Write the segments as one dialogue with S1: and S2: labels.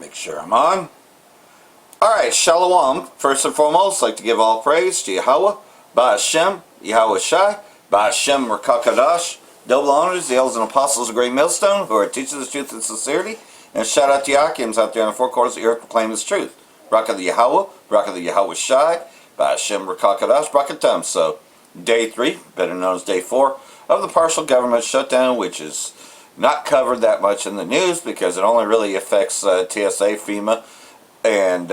S1: Make sure I'm on. Alright, Shalom. First and foremost, I'd like to give all praise to Yahweh, Ba'ashem, Yahweh Shai, Ba'ashem Rakakadash. Double honors, the elders and apostles of Great Millstone, who are teachers of truth and sincerity. And shout out to Yakims out there in the four quarters of the earth proclaiming his truth. Braka the Yahweh, Braka the Yahweh Shai, Ba'ashem Rakakadash, Brakatum. So, day 3, better known as day 4, of the partial government shutdown, which is not covered that much in the news because it only really affects TSA, FEMA, and,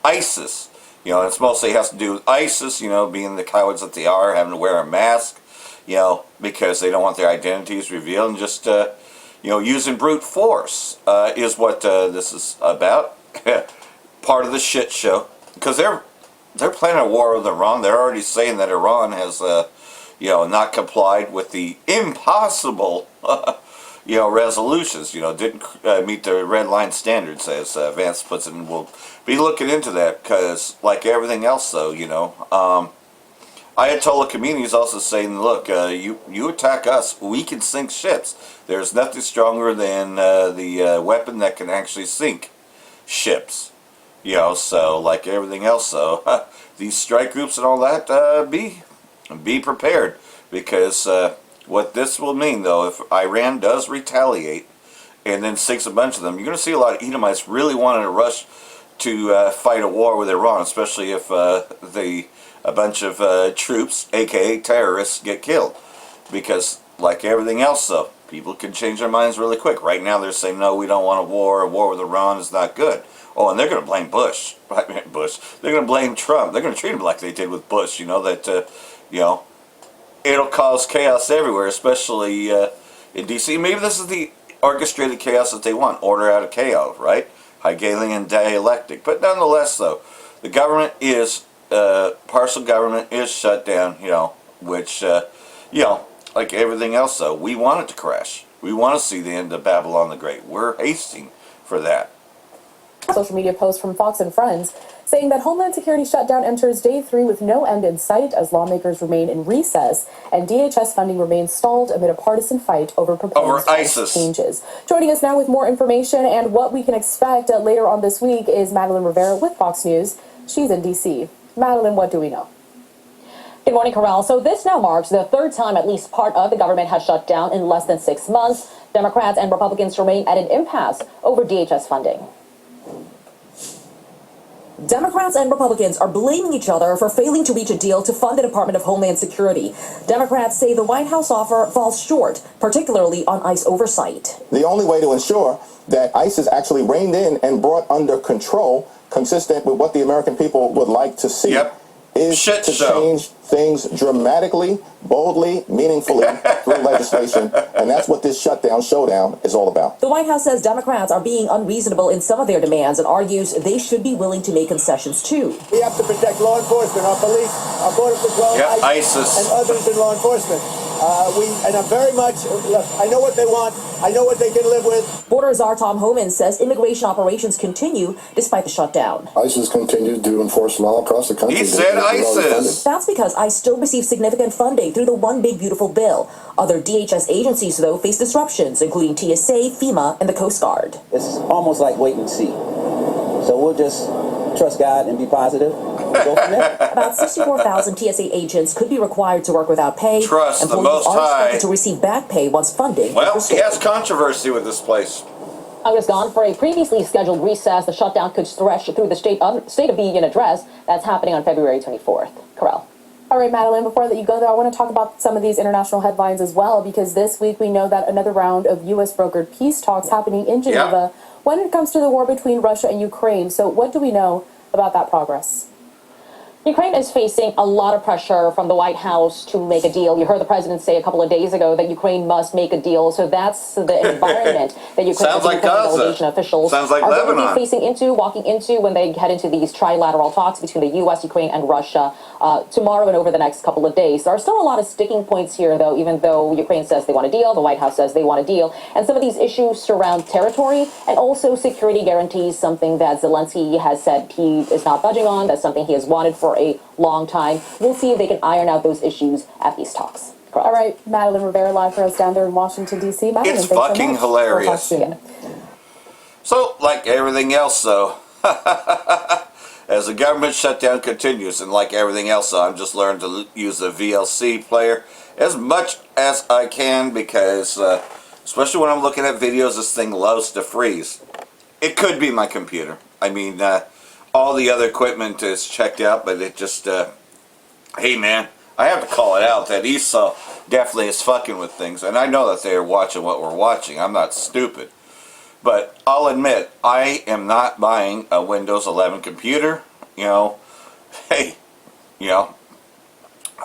S1: ISIS. It's mostly has to do with ISIS, being the cowards that they are, having to wear a mask, because they don't want their identities revealed, and just, using brute force is what this is about. Part of the shit show. Because they're planning a war with Iran. They're already saying that Iran has, not complied with the impossible, resolutions. Didn't meet the red line standards, as Vance puts it, and we'll be looking into that because, like everything else, though, Ayatollah Khomeini is also saying, look, you attack us, we can sink ships. There's nothing stronger than the weapon that can actually sink ships. So like everything else, so these strike groups and all that, be prepared, because what this will mean, though, if Iran does retaliate and then sinks a bunch of them, you're going to see a lot of Edomites really wanting to rush to fight a war with Iran, especially if a bunch of troops, aka terrorists, get killed. Because, like everything else, though, people can change their minds really quick. Right now they're saying, no, we don't want a war. A war with Iran is not good. Oh, and they're going to blame Bush. They're going to blame Trump. They're going to treat him like they did with Bush, that, it'll cause chaos everywhere, especially in D.C. Maybe this is the orchestrated chaos that they want. Order out of chaos, right? Hegelian dialectic. But nonetheless, though, the government is, partial government is shut down, which, like everything else, though, we want it to crash. We want to see the end of Babylon the Great. We're hasting for that.
S2: Social media post from Fox and Friends saying that Homeland Security shutdown enters day 3 with no end in sight as lawmakers remain in recess and DHS funding remains stalled amid a partisan fight over proposed ISIS changes. Joining us now with more information and what we can expect later on this week is Madeline Rivera with Fox News. She's in D.C. Madeline, what do we know?
S3: Good morning, Corral. So this now marks the 3rd time at least part of the government has shut down in less than 6 months. Democrats and Republicans remain at an impasse over DHS funding.
S4: Democrats and Republicans are blaming each other for failing to reach a deal to fund the Department of Homeland Security. Democrats say the White House offer falls short, particularly on ICE oversight.
S5: The only way to ensure that ICE is actually reined in and brought under control, consistent with what the American people would like to see, is to change things dramatically, boldly, meaningfully through legislation, and that's what this shutdown showdown is all about.
S4: The White House says Democrats are being unreasonable in some of their demands and argues they should be willing to make concessions too.
S6: We have to protect law enforcement, our police, our border patrol, ISIS, and others in law enforcement. And I'm very much, look, I know what they want, I know what they can live with.
S4: Border Czar Tom Homan says immigration operations continue despite the shutdown.
S7: ISIS continues to enforce law across the country.
S1: He said ISIS.
S4: That's because ICE still receives significant funding through the One Big Beautiful Bill. Other DHS agencies, though, face disruptions, including TSA, FEMA, and the Coast Guard.
S8: It's almost like wait and see. So we'll just trust God and be positive. Go from there.
S4: About 64,000 TSA agents could be required to work without pay.
S1: Trust the Most
S4: are
S1: High.
S4: expected to receive back pay once funding.
S1: Well, he has controversy with this place.
S3: Congress gone for a previously scheduled recess. The shutdown could stretch through the State of the Union address that's happening on February 24th. Corral.
S2: All right, Madeline, before I let you go there, I want to talk about some of these international headlines as well, because this week we know that another round of U.S.-brokered peace talks happening in Geneva when it comes to the war between Russia and Ukraine. So what do we know about that progress?
S3: Ukraine is facing a lot of pressure from the White House to make a deal. You heard the president say a couple of days ago that Ukraine must make a deal. So that's the environment that Ukraine delegation officials are going to be walking into when they head into these trilateral talks between the U.S., Ukraine, and Russia tomorrow and over the next couple of days. There are still a lot of sticking points here, though, even though Ukraine says they want a deal, the White House says they want a deal. And some of these issues surround territory and also security guarantees, something that Zelensky has said he is not budging on. That's something he has wanted for a long time. We'll see if they can iron out those issues at these talks.
S2: All right, Madeline Rivera live for us down there in Washington, D.C. Madeline,
S1: it's fucking hilarious. So, like everything else, though, as the government shutdown continues, and like everything else, I'm just learning to use the VLC player as much as I can because, especially when I'm looking at videos, this thing loves to freeze. It could be my computer. I mean, all the other equipment is checked out, but it just, hey man, I have to call it out that Esau definitely is fucking with things, and I know that they are watching what we're watching. I'm not stupid. But I'll admit, I am not buying a Windows 11 computer. You know, hey, you know,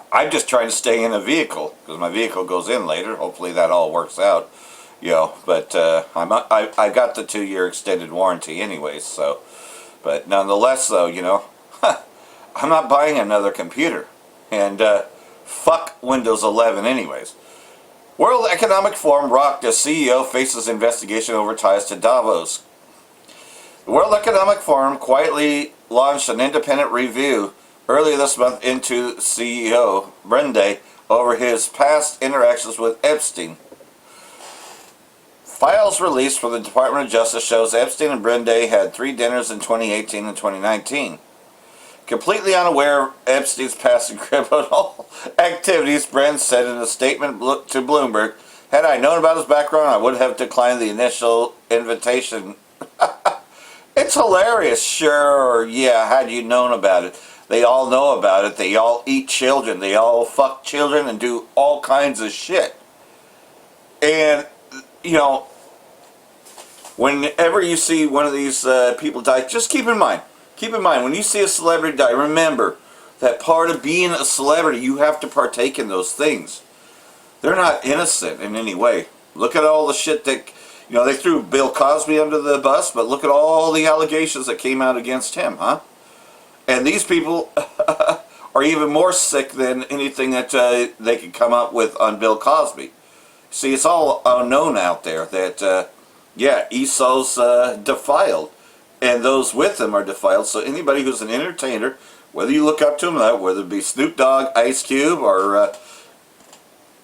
S1: I'm just trying to stay in a vehicle because my vehicle goes in later. Hopefully that all works out. You know, but I got the 2-year extended warranty anyways. So, but nonetheless, though, you know, I'm not buying another computer, and fuck Windows 11 anyways. World Economic Forum rocked as CEO faces investigation over ties to Davos. The World Economic Forum quietly launched an independent review earlier this month into CEO Brende over his past interactions with Epstein. Files released from the Department of Justice shows Epstein and Brende had 3 dinners in 2018 and 2019. Completely unaware of Epstein's past criminal activities, Brent said in a statement to Bloomberg, "Had I known about his background, I would have declined the initial invitation." It's hilarious. Sure, yeah, had you known about it? They all know about it. They all eat children. They all fuck children and do all kinds of shit. And, you know, whenever you see one of these people die, just keep in mind, when you see a celebrity die, remember that part of being a celebrity, you have to partake in those things. They're not innocent in any way. Look at all the shit that, you know, they threw Bill Cosby under the bus, but look at all the allegations that came out against him, huh? And these people are even more sick than anything that they could come up with on Bill Cosby. See, it's all unknown out there that, yeah, Esau's defiled. And those with him are defiled. So anybody who's an entertainer, whether you look up to him, whether it be Snoop Dogg, Ice Cube, or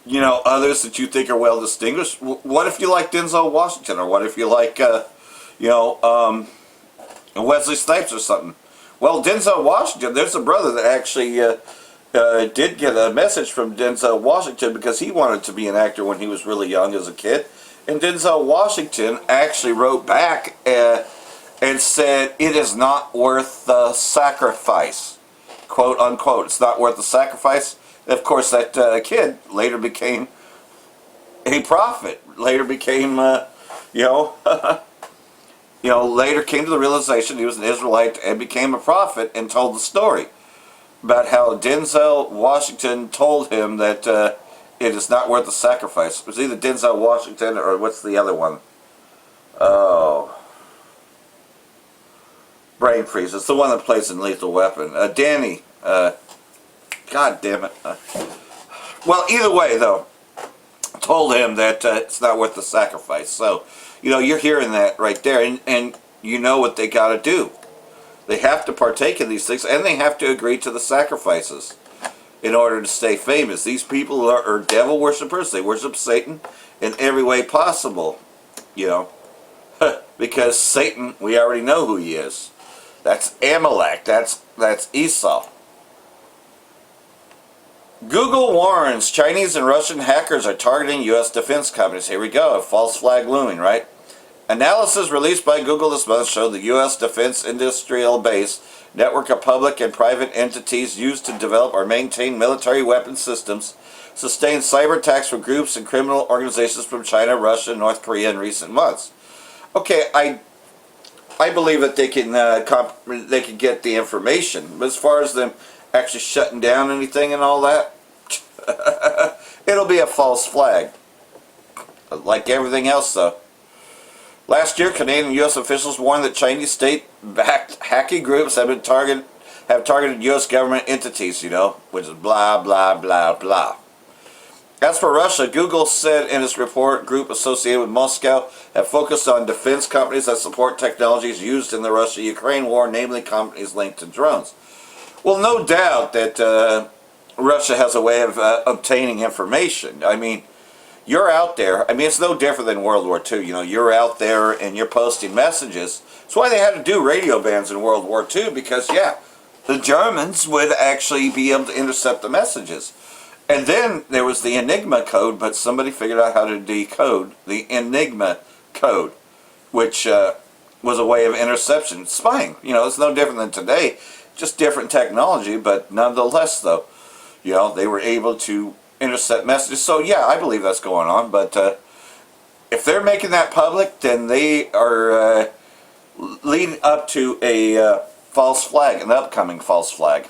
S1: you know, others that you think are well distinguished. What if you like Denzel Washington, or what if you like you know, Wesley Snipes or something? Well, Denzel Washington, there's a brother that actually did get a message from Denzel Washington because he wanted to be an actor when he was really young as a kid, and Denzel Washington actually wrote back and said, "It is not worth the sacrifice," quote unquote. It's not worth the sacrifice. Of course, that kid later became a prophet. Later became, you know, you know, later came to the realization he was an Israelite and became a prophet and told the story about how Denzel Washington told him that it is not worth the sacrifice. It was either Denzel Washington or what's the other one? Oh. Brain freeze. It's the one that plays in Lethal Weapon. Danny. God damn it. Well, either way, though, told him that it's not worth the sacrifice. So, you know, you're hearing that right there, and you know what they got to do. They have to partake in these things, and they have to agree to the sacrifices in order to stay famous. These people are devil worshippers. They worship Satan in every way possible, you know, because Satan, we already know who he is. That's Amalek. That's Esau. Google warns Chinese and Russian hackers are targeting U.S. defense companies. Here we go. A false flag looming, right? Analysis released by Google this month showed the U.S. defense industrial base network of public and private entities used to develop or maintain military weapon systems sustained cyber attacks from groups and criminal organizations from China, Russia, and North Korea in recent months. Okay, I believe that they can get the information, but as far as them actually shutting down anything and all that, it'll be a false flag. Like everything else, though. Last year, Canadian and U.S. officials warned that Chinese state-backed hacking groups have targeted U.S. government entities, you know, which is blah, blah, blah, blah. As for Russia, Google said in its report, group associated with Moscow have focused on defense companies that support technologies used in the Russia-Ukraine war, namely companies linked to drones. Well, no doubt that Russia has a way of obtaining information. I mean, you're out there. I mean, it's no different than World War II. You know, you're out there and you're posting messages. That's why they had to do radio bans in World War II, because, yeah, the Germans would actually be able to intercept the messages. And then there was the Enigma code, but somebody figured out how to decode the Enigma code, which was a way of interception, spying. You know, it's no different than today, just different technology, but nonetheless, though, you know, they were able to intercept messages. So, yeah, I believe that's going on, but if they're making that public, then they are leading up to a false flag, an upcoming false flag,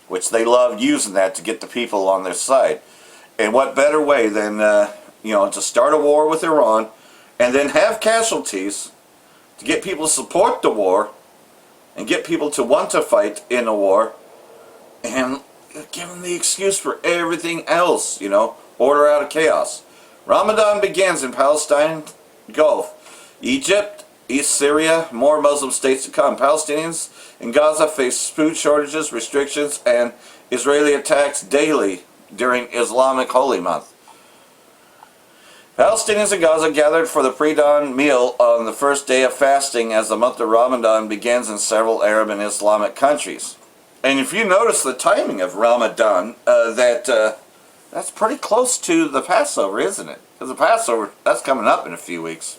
S1: which they love using that to get the people on their side. And what better way than, you know, to start a war with Iran and then have casualties to get people to support the war and get people to want to fight in a war and give them the excuse for everything else, you know, order out of chaos. Ramadan begins in Palestine, Gulf, Egypt, East Syria, more Muslim states to come. Palestinians in Gaza face food shortages, restrictions, and Israeli attacks daily during Islamic Holy Month. Palestinians in Gaza gathered for the pre-dawn meal on the first day of fasting as the month of Ramadan begins in several Arab and Islamic countries. And if you notice the timing of Ramadan, that's pretty close to the Passover, isn't it? Because the Passover, that's coming up in a few weeks.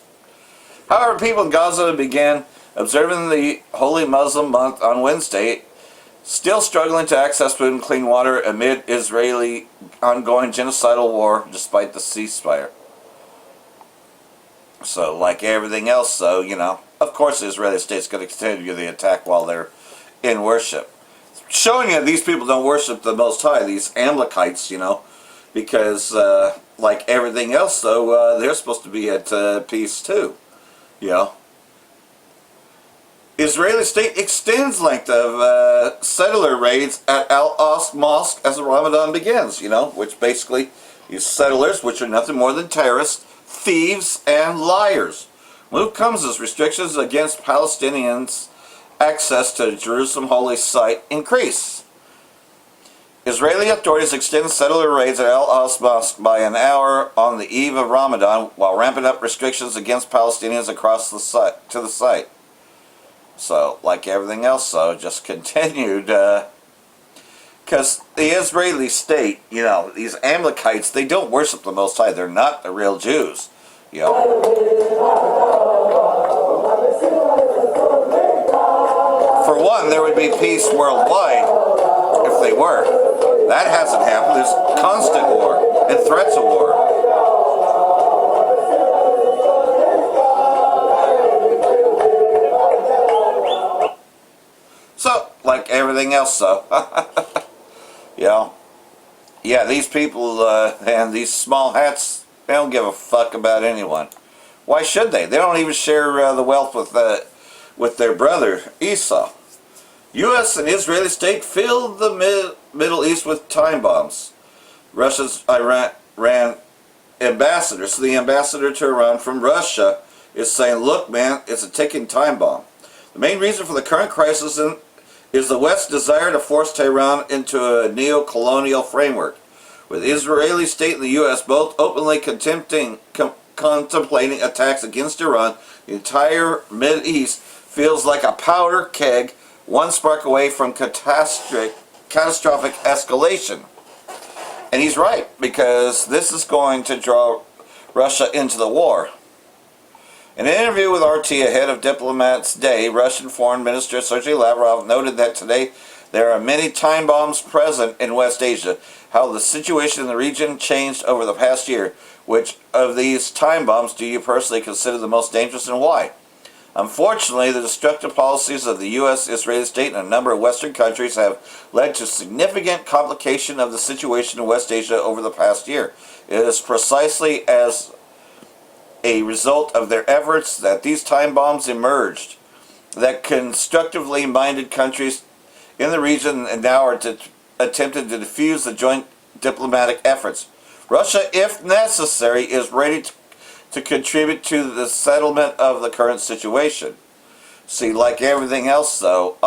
S1: However, people in Gaza began observing the Holy Muslim month on Wednesday, still struggling to access food and clean water amid Israeli ongoing genocidal war despite the ceasefire. So, like everything else, though, you know, of course the Israeli state's going to continue the attack while they're in worship. Showing you these people don't worship the Most High, these Amalekites, you know, because, like everything else, though, they're supposed to be at peace, too, you know. Israeli state extends length of settler raids at Al-Aqsa Mosque as the Ramadan begins, you know, which basically is settlers, which are nothing more than terrorists, thieves, and liars. Move comes as restrictions against Palestinians' access to Jerusalem holy site increase. Israeli authorities extend settler raids at Al-Aqsa Mosque by an hour on the eve of Ramadan, while ramping up restrictions against Palestinians across the site to the site. So, like everything else, though, just continued, because the Israeli state, you know, these Amalekites, they don't worship the Most High. They're not the real Jews, you know. For one, there would be peace worldwide if they were. That hasn't happened. There's constant war and threats of war. So, like everything else, though, you know, yeah, these people and these small hats, they don't give a fuck about anyone. Why should they? They don't even share the wealth with their brother Esau. U.S. and Israeli state filled the Middle East with time bombs. Russia's Iran ambassador, so the ambassador to Iran from Russia, is saying, look, man, it's a ticking time bomb. The main reason for the current crisis is the West's desire to force Tehran into a neo-colonial framework, with Israeli state and the U.S. both openly contemplating attacks against Iran. The entire Middle East feels like a powder keg, one spark away from catastrophic escalation. And he's right, because this is going to draw Russia into the war. In an interview with RT ahead of Diplomats' Day, Russian Foreign Minister Sergei Lavrov noted that today there are many time bombs present in West Asia, how the situation in the region changed over the past year. Which of these time bombs do you personally consider the most dangerous and why? Unfortunately, the destructive policies of the U.S., Israeli state, and a number of Western countries have led to significant complication of the situation in West Asia over the past year. It is precisely as a result of their efforts that these time bombs emerged, that constructively minded countries in the region and now are attempting to defuse the joint diplomatic efforts. Russia, if necessary, is ready to contribute to the settlement of the current situation. See, like everything else, though,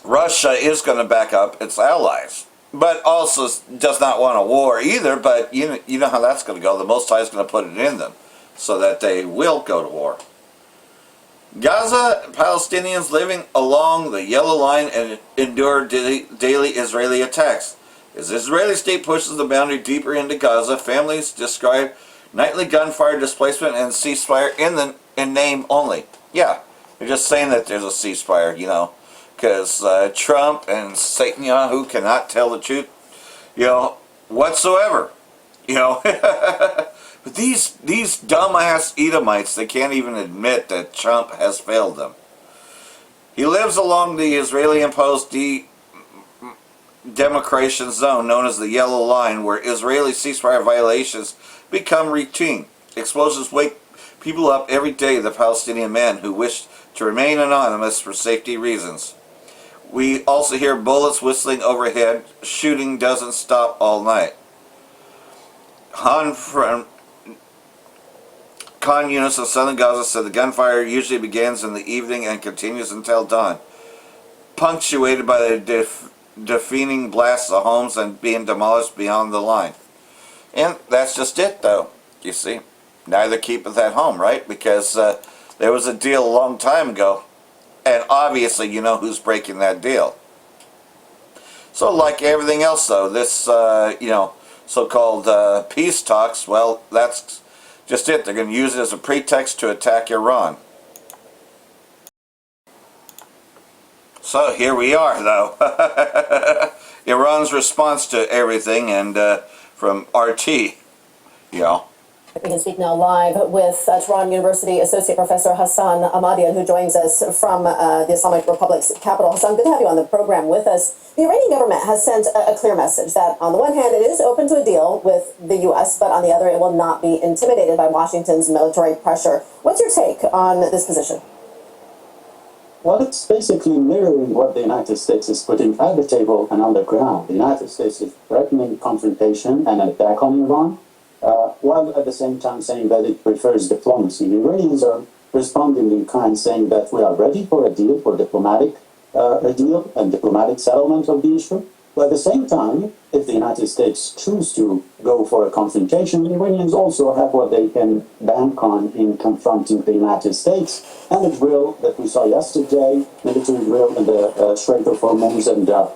S1: Russia is going to back up its allies. but also does not want a war either. But you know how that's going to go. The Most High is going to put it in them so that they will go to war. Gaza Palestinians living along the yellow line and endure daily Israeli attacks. As the Israeli state pushes the boundary deeper into Gaza, families describe nightly gunfire, displacement, and ceasefire in name only. Yeah, they're just saying that there's a ceasefire, you know, because Trump and Netanyahu cannot tell the truth, you know, whatsoever, you know. But these dumbass Edomites, they can't even admit that Trump has failed them. He lives along the Israeli-imposed demarcation zone known as the Yellow Line, where Israeli ceasefire violations become routine. Explosions wake people up every day, the Palestinian men who wish to remain anonymous for safety reasons. We also hear bullets whistling overhead. Shooting doesn't stop all night. Khan Yunus of southern Gaza said the gunfire usually begins in the evening and continues until dawn, punctuated by the deafening blasts of homes and being demolished beyond the line. And that's just it, though. You see, neither keepeth at home, right? Because there was a deal a long time ago, and obviously you know who's breaking that deal. So like everything else, though, this you know, so-called peace talks, well, that's just it. They're going to use it as a pretext to attack Iran. So here we are, though. Iran's response to everything, and from RT, you know.
S9: We can speak now live with Tehran University Associate Professor Hassan Ahmadian, who joins us from the Islamic Republic's capital. Hassan, good to have you on the program with us. The Iranian government has sent a clear message that, on the one hand, it is open to a deal with the U.S., but on the other, it will not be intimidated by Washington's military pressure. What's your take on this position?
S10: Well, it's basically mirroring what the United States is putting at the table and on the ground. The United States is threatening confrontation and an attack on Iran, while at the same time saying that it prefers diplomacy. The Iranians are responding in kind, saying that we are ready for a deal, for diplomatic deal and diplomatic settlement of the issue. But at the same time, if the United States choose to go for a confrontation, the Iranians also have what they can bank on in confronting the United States. And the drill that we saw yesterday, military drill in the Strait of Hormuz, and the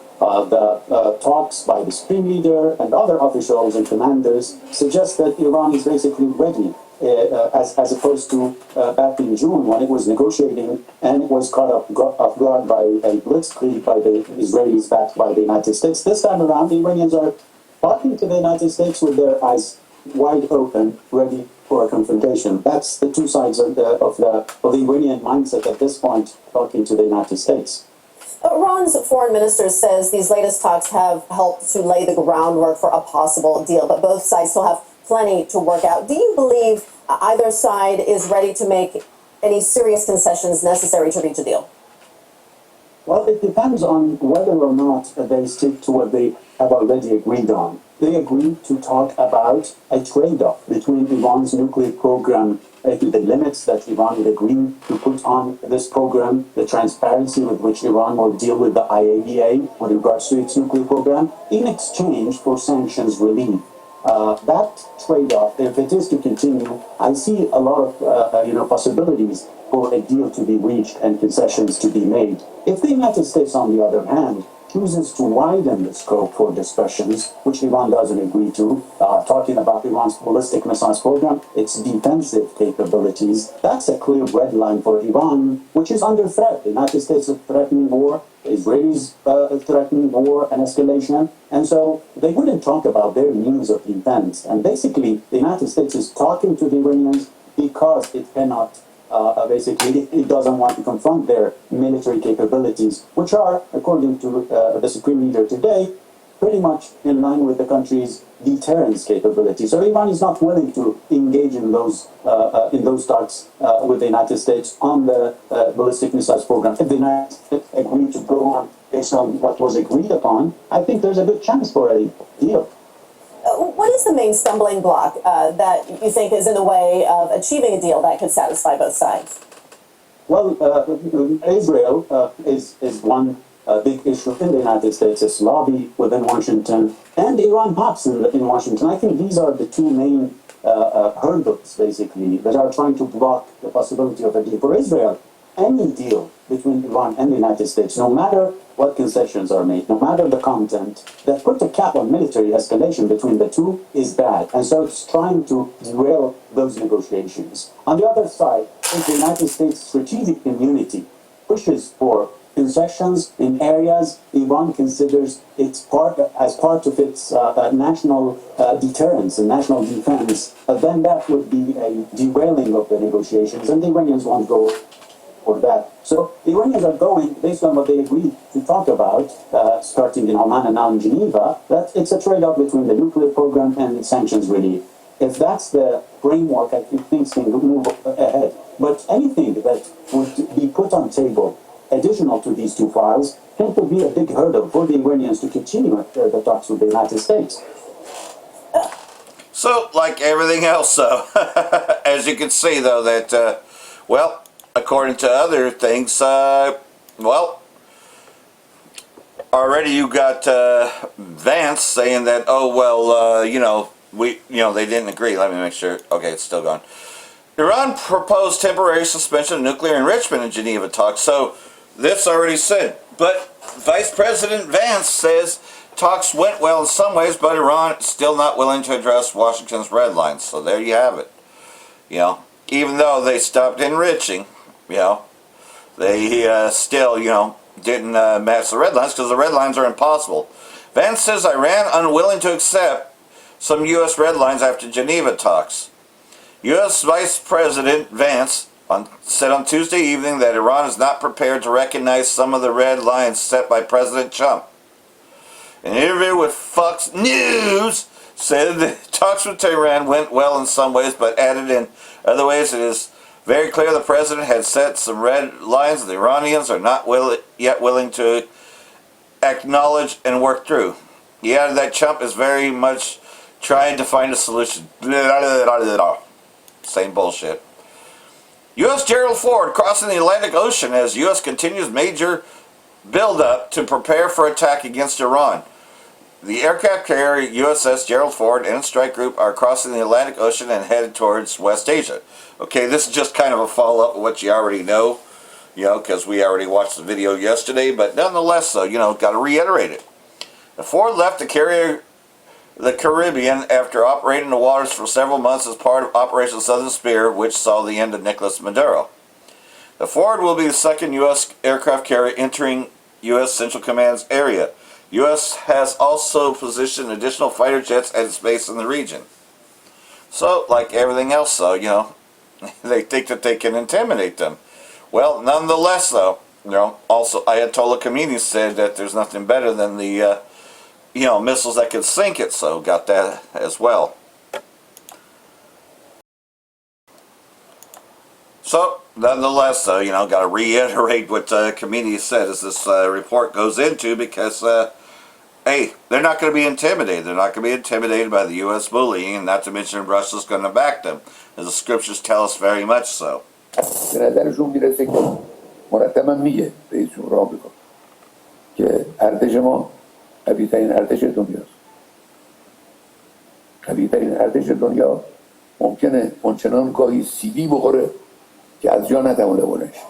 S10: talks by the Supreme Leader and other officials and commanders suggest that Iran is basically ready, as opposed to back in June when it was negotiating and it was caught off guard by a blitzkrieg by the Israelis backed by the United States. This time around, the Iranians are talking to the United States with their eyes wide open, ready for a confrontation. That's the two sides of the Iranian mindset at this point, talking to the United States.
S9: Iran's foreign minister says these latest talks have helped to lay the groundwork for a possible deal, but both sides still have plenty to work out. Do you believe either side is ready to make any serious concessions necessary to reach a deal?
S10: Well, it depends on whether or not they stick to what they have already agreed on. They agreed to talk about a trade-off between Iran's nuclear program, the limits that Iran would agree to put on this program, the transparency with which Iran will deal with the IAEA with regards to its nuclear program, in exchange for sanctions relief. That trade-off, if it is to continue, I see a lot of possibilities for a deal to be reached and concessions to be made. If the United States, on the other hand, chooses to widen the scope for discussions, which Iran doesn't agree to, talking about Iran's ballistic missiles program, its defensive capabilities, that's a clear red line for Iran, which is under threat. The United States is threatening war, the Israelis threatening war and escalation, and so they wouldn't talk about their means of defense. And basically, the United States is talking to the Iranians because it cannot basically, it doesn't want to confront their military capabilities, which are, according to the Supreme Leader today, pretty much in line with the country's deterrence capabilities. So Iran is not willing to engage in those talks with the United States on the ballistic missiles program. If the United States agree to go on based on what was agreed upon, I think there's a good chance for a deal.
S9: What is the main stumbling block that you think is in the way of achieving a deal that could satisfy both sides?
S10: Well, Israel is one a big issue in the United States is lobby within Washington and Iran pops in Washington. I think these are the two main hurdles, basically, that are trying to block the possibility of a deal. For Israel, any deal between Iran and the United States, no matter what concessions are made, no matter the content, that put a cap on military escalation between the two is bad. And so it's trying to derail those negotiations. On the other side, if the United States strategic immunity pushes for concessions in areas Iran considers it's part of its national deterrence and national defense, then that would be a derailing of the negotiations, and the Iranians won't go for that. So the Iranians are going, based on what they agreed to talk about, starting in Oman and now in Geneva, that it's a trade-off between the nuclear program and sanctions relief. If that's the framework, I think things can move ahead. But anything that would be put on table additional to these two files could be a big hurdle for the Iranians to continue the talks with the United States.
S1: So, like everything else, though, as you can see, though, that, well, according to other things, well, already you got Vance saying that, oh, well, they didn't agree. Let me make sure. Okay, it's still gone. Iran proposed temporary suspension of nuclear enrichment in Geneva talks. So, this already said. But Vice President Vance says talks went well in some ways, but Iran is still not willing to address Washington's red lines. So there you have it. Even though they stopped enriching, they still, didn't match the red lines because the red lines are impossible. Vance says Iran unwilling to accept some U.S. red lines after Geneva talks. U.S. Vice President Vance said on Tuesday evening that Iran is not prepared to recognize some of the red lines set by President Trump. In an interview with Fox News, said the talks with Tehran went well in some ways, but added in other ways it is very clear the president had set some red lines the Iranians are not yet willing to acknowledge and work through. He added that Trump is very much trying to find a solution. Same bullshit. U.S. Gerald Ford crossing the Atlantic Ocean as U.S. continues major buildup to prepare for attack against Iran. The aircraft carrier USS Gerald Ford and its strike group are crossing the Atlantic Ocean and headed towards West Asia. Okay, this is just kind of a follow-up of what you already know, because we already watched the video yesterday, but nonetheless, though, got to reiterate it. The Ford left the Caribbean after operating the waters for several months as part of Operation Southern Spear, which saw the end of Nicolas Maduro. The Ford will be the second U.S. aircraft carrier entering U.S. Central Command's area. U.S. has also positioned additional fighter jets at its base in the region. So, like everything else, though, they think that they can intimidate them. Well, nonetheless, though, also Ayatollah Khomeini said that there's nothing better than the, missiles that can sink it, so got that as well. So, nonetheless, got to reiterate what Khomeini said as this report goes into, because, hey, they're not going to be intimidated. They're not going to be intimidated by the U.S. bullying, and not to mention Russia's going to back them, as the scriptures tell us very much so.
S11: به نظرشون میرسه که مرتبا میگه رئیس جمهور آمریکا که ارتش ما قوی‌ترین ارتش دنیاست. قوی‌ترین ارتش دنیا ممکنه اونچنان گاهی سیلی بخوره که از جا نتوانه بلند شه.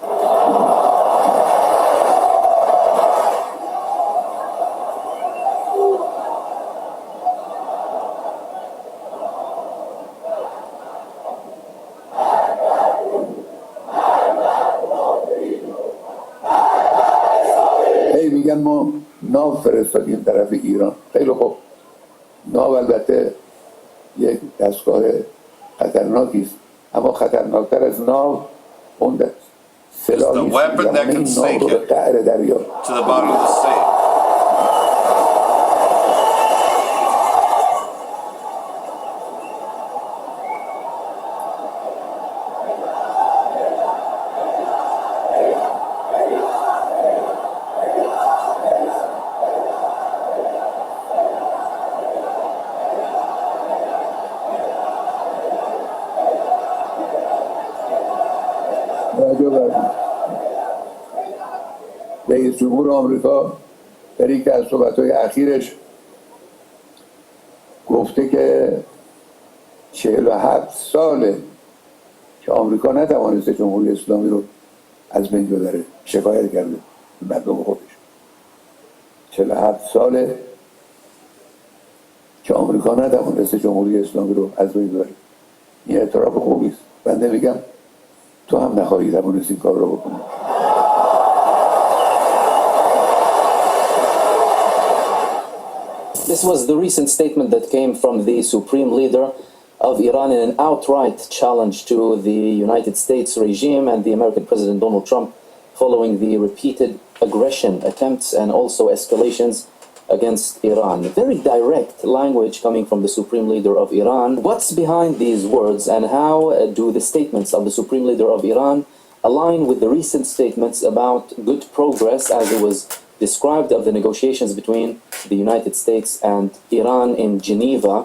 S11: میگن ما ناو فرستادیم طرف ایران. خیلی خوب، ناو البته یک دستگاه خطرناکی است، اما خطرناکتر از ناو اون سلاحی است که این ناو رو به قعر دریا رئیس جمهور آمریکا در یکی از صحبت‌های اخیرش گفته که 47 ساله که آمریکا نتوانسته جمهوری اسلامی رو از بین ببره. شکایت کرده مردم خودش. 47 ساله که آمریکا نتوانسته جمهوری اسلامی رو از بین ببره. این اعتراف خوبی است. بنده میگم تو هم نخواهی توانست این کار رو بکنی.
S12: This was the recent statement that came from the supreme leader of Iran in an outright challenge to the United States regime and the American President Donald Trump following the repeated aggression attempts and also escalations against Iran. Very direct language coming from the supreme leader of Iran. What's behind these words, and how do the statements of the supreme leader of Iran align with the recent statements about good progress, as it was described, of the negotiations between the United States and Iran in Geneva,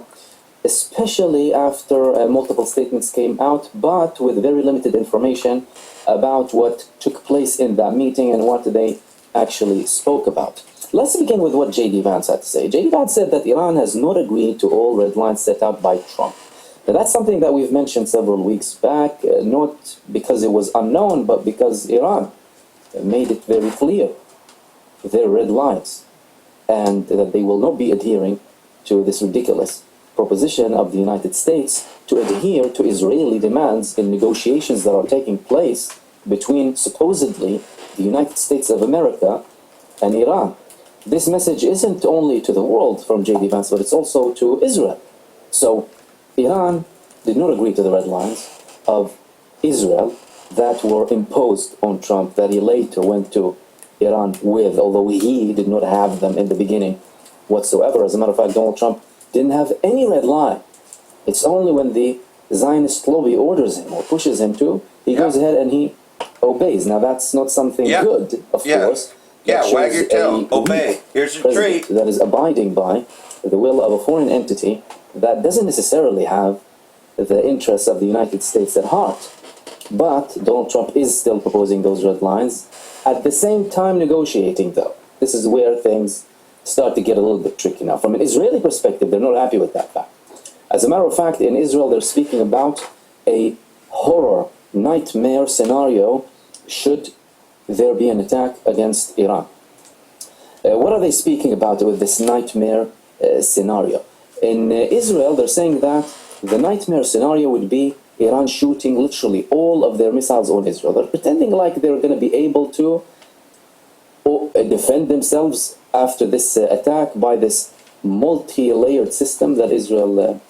S12: especially after multiple statements came out, but with very limited information about what took place in that meeting and what they actually spoke about. Let's begin with what J.D. Vance had to say. J.D. Vance said that Iran has not agreed to all red lines set out by Trump. Now, that's something that we've mentioned several weeks back, not because it was unknown, but because Iran made it very clear, their red lines, and that they will not be adhering to this ridiculous proposition of the United States to adhere to Israeli demands in negotiations that are taking place between supposedly the United States of America and Iran. This message isn't only to the world from J.D. Vance, but it's also to Israel. So Iran did not agree to the red lines of Israel that were imposed on Trump, that he later went to Iran with, although he did not have them in the beginning whatsoever. As a matter of fact, Donald Trump didn't have any red line. It's only when the Zionist lobby orders him or pushes him to, he goes ahead and he obeys. Now that's not something good, of course.
S1: Wag your tail. Obey. Here's your treat.
S12: That is abiding by the will of a foreign entity that doesn't necessarily have the interests of the United States at heart. But Donald Trump is still proposing those red lines. At the same time negotiating, though. This is where things start to get a little bit tricky now. From an Israeli perspective, they're not happy with that fact. As a matter of fact, in Israel, they're speaking about a horror, nightmare scenario should there be an attack against Iran. What are they speaking about with this nightmare scenario? In Israel, they're saying that the nightmare scenario would be Iran shooting literally all of their missiles on Israel. They're pretending like they're going to be able to defend themselves after this attack by this multi-layered system that Israel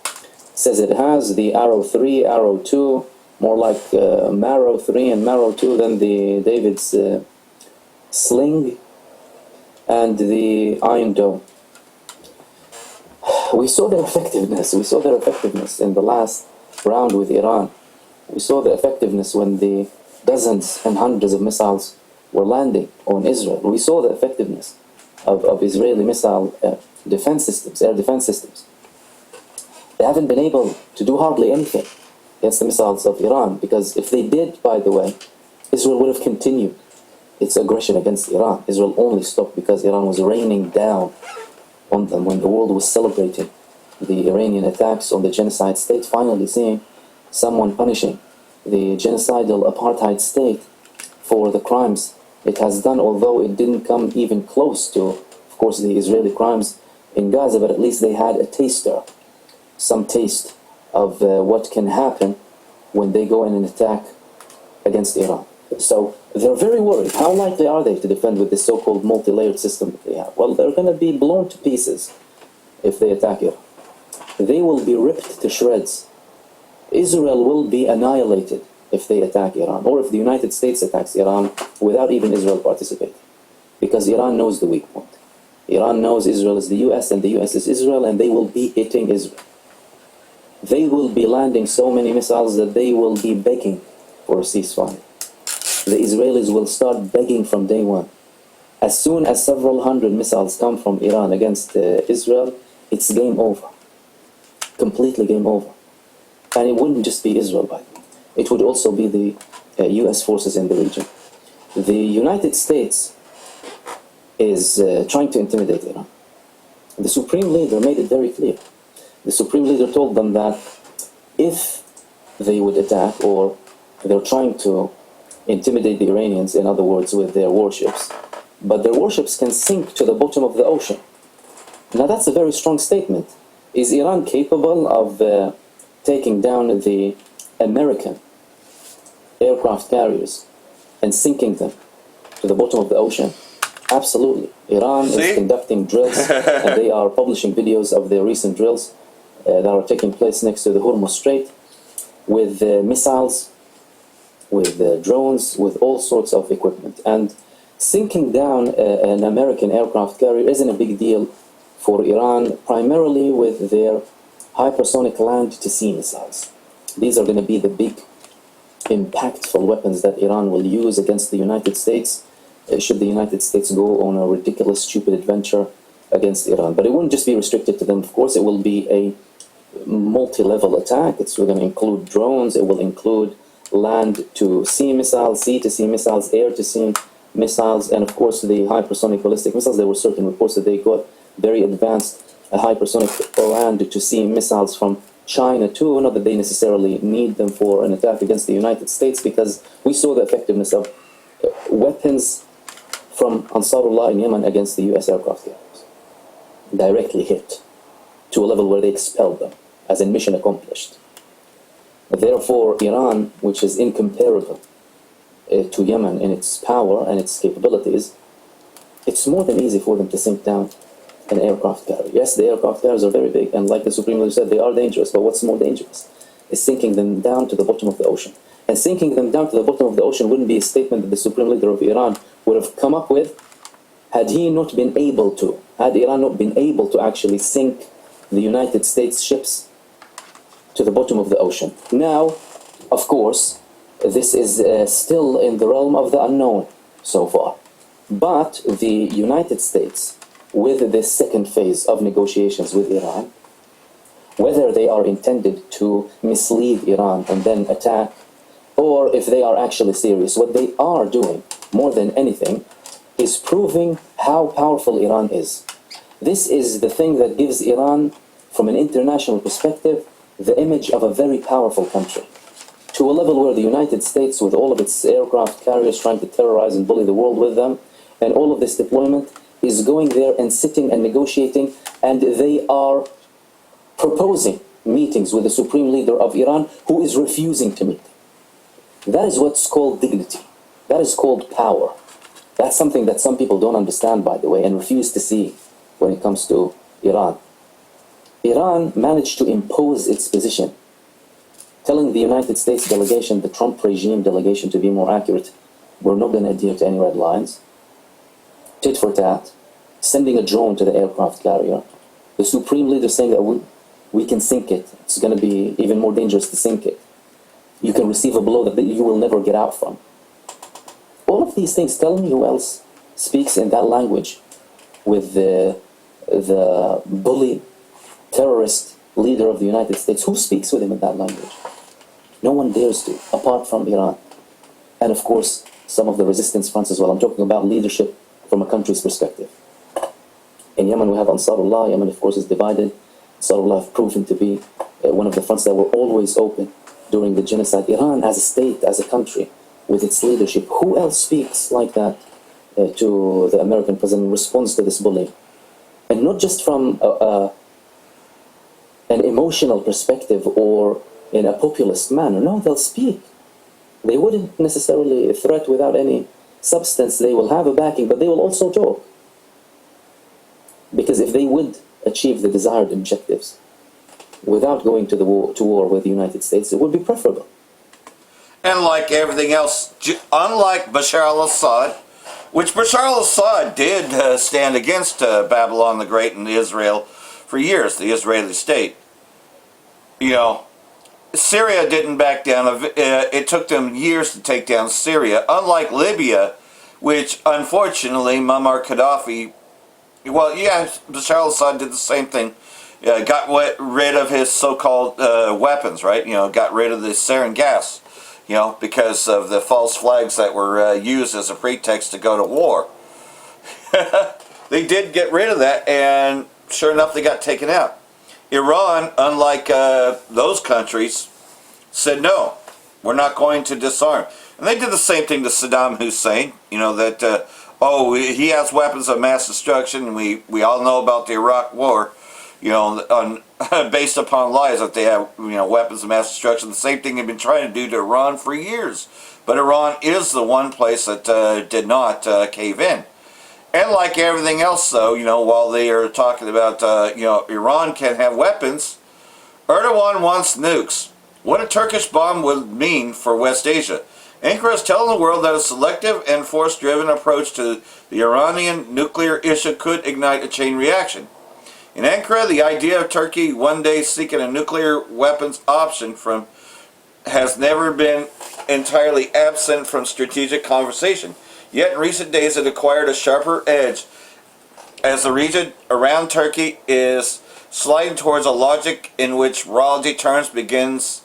S12: says it has, the Arrow 3, Arrow 2, more like Marrow 3 and Marrow 2 than the David's sling and the Iron Dome. We saw their effectiveness. We saw their effectiveness in the last round with Iran. We saw the effectiveness when the dozens and hundreds of missiles were landing on Israel. We saw the effectiveness of Israeli missile defense systems, air defense systems. They haven't been able to do hardly anything against the missiles of Iran, because if they did, by the way, Israel would have continued its aggression against Iran. Israel only stopped because Iran was raining down on them when the world was celebrating the Iranian attacks on the genocide state, finally seeing someone punishing the genocidal apartheid state for the crimes it has done, although it didn't come even close to, of course, the Israeli crimes in Gaza, but at least they had a taster, some taste of what can happen when they go in and attack against Iran. So they're very worried. How likely are they to defend with this so-called multi-layered system that they have? Well, they're going to be blown to pieces if they attack Iran. They will be ripped to shreds. Israel will be annihilated if they attack Iran, or if the United States attacks Iran without even Israel participating. Because Iran knows the weak point. Iran knows Israel is the US and the US is Israel, and they will be hitting Israel. They will be landing so many missiles that they will be begging for a ceasefire. The Israelis will start begging from day one. As soon as several hundred missiles come from Iran against Israel, it's game over. Completely game over. And it wouldn't just be Israel, by the way. It would also be the US forces in the region. The United States is trying to intimidate Iran. The Supreme Leader made it very clear. The Supreme Leader told them that if they would attack, or they're trying to intimidate the Iranians, in other words, with their warships, but their warships can sink to the bottom of the ocean. Now that's a very strong statement. Is Iran capable of taking down the American aircraft carriers and sinking them to the bottom of the ocean? Absolutely. Iran is conducting drills, and they are publishing videos of their recent drills that are taking place next to the Hormuz Strait, with missiles, with drones, with all sorts of equipment. And sinking down an American aircraft carrier isn't a big deal for Iran, primarily with their hypersonic land-to-sea missiles. These are going to be the big, impactful weapons that Iran will use against the United States, should the United States go on a ridiculous, stupid adventure against Iran. But it wouldn't just be restricted to them, of course. It will be a multi-level attack. It's going to include drones. It will include land-to-sea missiles, sea-to-sea missiles, air-to-sea missiles, and of course the hypersonic ballistic missiles. There were certain reports that they got very advanced hypersonic land-to-sea missiles from China too. Not that they necessarily need them for an attack against the United States, because we saw the effectiveness of weapons from Ansarullah in Yemen against the US aircraft carriers. Directly hit to a level where they expelled them, as in mission accomplished. Therefore, Iran, which is incomparable to Yemen in its power and its capabilities, it's more than easy for them to sink down an aircraft carrier. Yes, the aircraft carriers are very big, and like the Supreme Leader said, they are dangerous, but what's more dangerous is sinking them down to the bottom of the ocean. And sinking them down to the bottom of the ocean wouldn't be a statement that the Supreme Leader of Iran would have come up with had he not been able to, had Iran not been able to actually sink the United States ships to the bottom of the ocean. Now, of course, this is still in the realm of the unknown so far. But the United States, with this second phase of negotiations with Iran, whether they are intended to mislead Iran and then attack, or if they are actually serious, what they are doing, more than anything, is proving how powerful Iran is. This is the thing that gives Iran, from an international perspective, the image of a very powerful country, to a level where the United States, with all of its aircraft carriers trying to terrorize and bully the world with them, and all of this deployment, is going there and sitting and negotiating, and they are proposing meetings with the Supreme Leader of Iran, who is refusing to meet. That is what's called dignity. That is called power. That's something that some people don't understand, by the way, and refuse to see when it comes to Iran. Iran managed to impose its position, telling the United States delegation, the Trump regime delegation to be more accurate, we're not going to adhere to any red lines. Tit for tat, sending a drone to the aircraft carrier. The Supreme Leader saying that we can sink it. It's going to be even more dangerous to sink it. You can receive a blow that you will never get out from. All of these things, tell me who else speaks in that language with the bully, terrorist leader of the United States. Who speaks with him in that language? No one dares to, apart from Iran. And of course, some of the resistance fronts as well. I'm talking about leadership from a country's perspective. In Yemen, we have Ansarullah. Yemen, of course, is divided. Ansarullah have proven to be one of the fronts that were always open during the genocide. Iran, as a state, as a country, with its leadership, who else speaks like that to the American president, responds to this bullying? And not just from an emotional perspective or in a populist manner. No, they'll speak. They wouldn't necessarily threat without any substance. They will have a backing, but they will also talk. Because if they would achieve the desired objectives without going to war with the United States, it would be preferable.
S1: And like everything else, unlike Bashar al-Assad, which Bashar al-Assad did stand against Babylon the Great in Israel for years, the Israeli state. You know, Syria didn't back down. It took them years to take down Syria. Unlike Libya, which unfortunately Muammar Gaddafi, well, yeah, Bashar al-Assad did the same thing. Got rid of his so-called weapons, right? You know, got rid of the sarin gas, you know, because of the false flags that were used as a pretext to go to war. they did get rid of that, and sure enough, they got taken out. Iran, unlike those countries, said no, we're not going to disarm. And they did the same thing to Saddam Hussein, you know, that, he has weapons of mass destruction, and we all know about the Iraq War, you know, based upon lies that they have, you know, weapons of mass destruction. The same thing they've been trying to do to Iran for years. But Iran is the one place that did not cave in. And like everything else, though, you know, while they are talking about, you know, Iran can have weapons, Erdogan wants nukes. What a Turkish bomb would mean for West Asia. Ankara is telling the world that a selective and force-driven approach to the Iranian nuclear issue could ignite a chain reaction. In Ankara, the idea of Turkey one day seeking a nuclear weapons option has never been entirely absent from strategic conversation. Yet in recent days it acquired a sharper edge as the region around Turkey is sliding towards a logic in which raw deterrence begins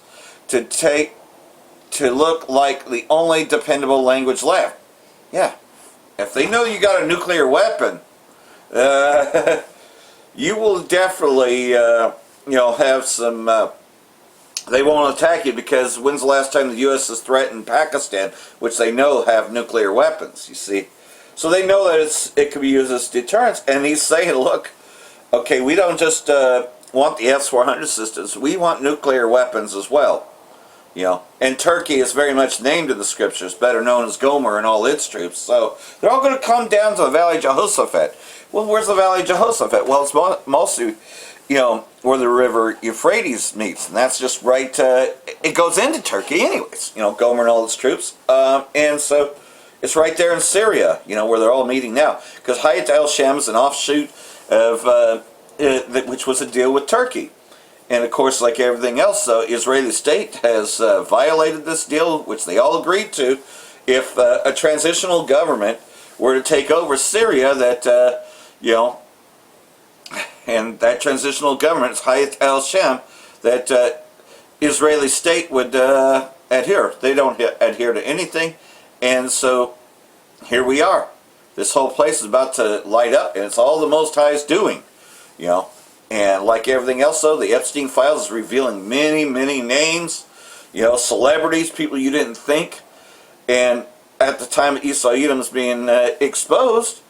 S1: to look like the only dependable language left. Yeah, if they know you got a nuclear weapon, you will definitely, you know, have some. They won't attack you because when's the last time the U.S. has threatened Pakistan, which they know have nuclear weapons? You see, so they know that it can be used as deterrence. And he's saying, look, okay, we don't just want the S-400 systems; we want nuclear weapons as well. You know, and Turkey is very much named in the scriptures, better known as Gomer and all its troops. So they're all going to come down to the Valley of Jehoshaphat. Well, where's the Valley of Jehoshaphat? Well, it's mostly, you know, where the river Euphrates meets, and that's just right. It goes into Turkey, anyways. You know, Gomer and all its troops, and so it's right there in Syria. You know, where they're all meeting now, because Hayat al-Sham is an offshoot of which was a deal with Turkey. And of course, like everything else, the Israeli state has violated this deal, which they all agreed to. If a transitional government were to take over Syria, that, you know, and that transitional government is Hayat al-Sham, that Israeli state would adhere. They don't adhere to anything. And so here we are. This whole place is about to light up, and it's all the Most High's doing, you know. And like everything else, though, the Epstein files is revealing many, many names, you know, celebrities, people you didn't think. And at the time Esau Edom's being exposed,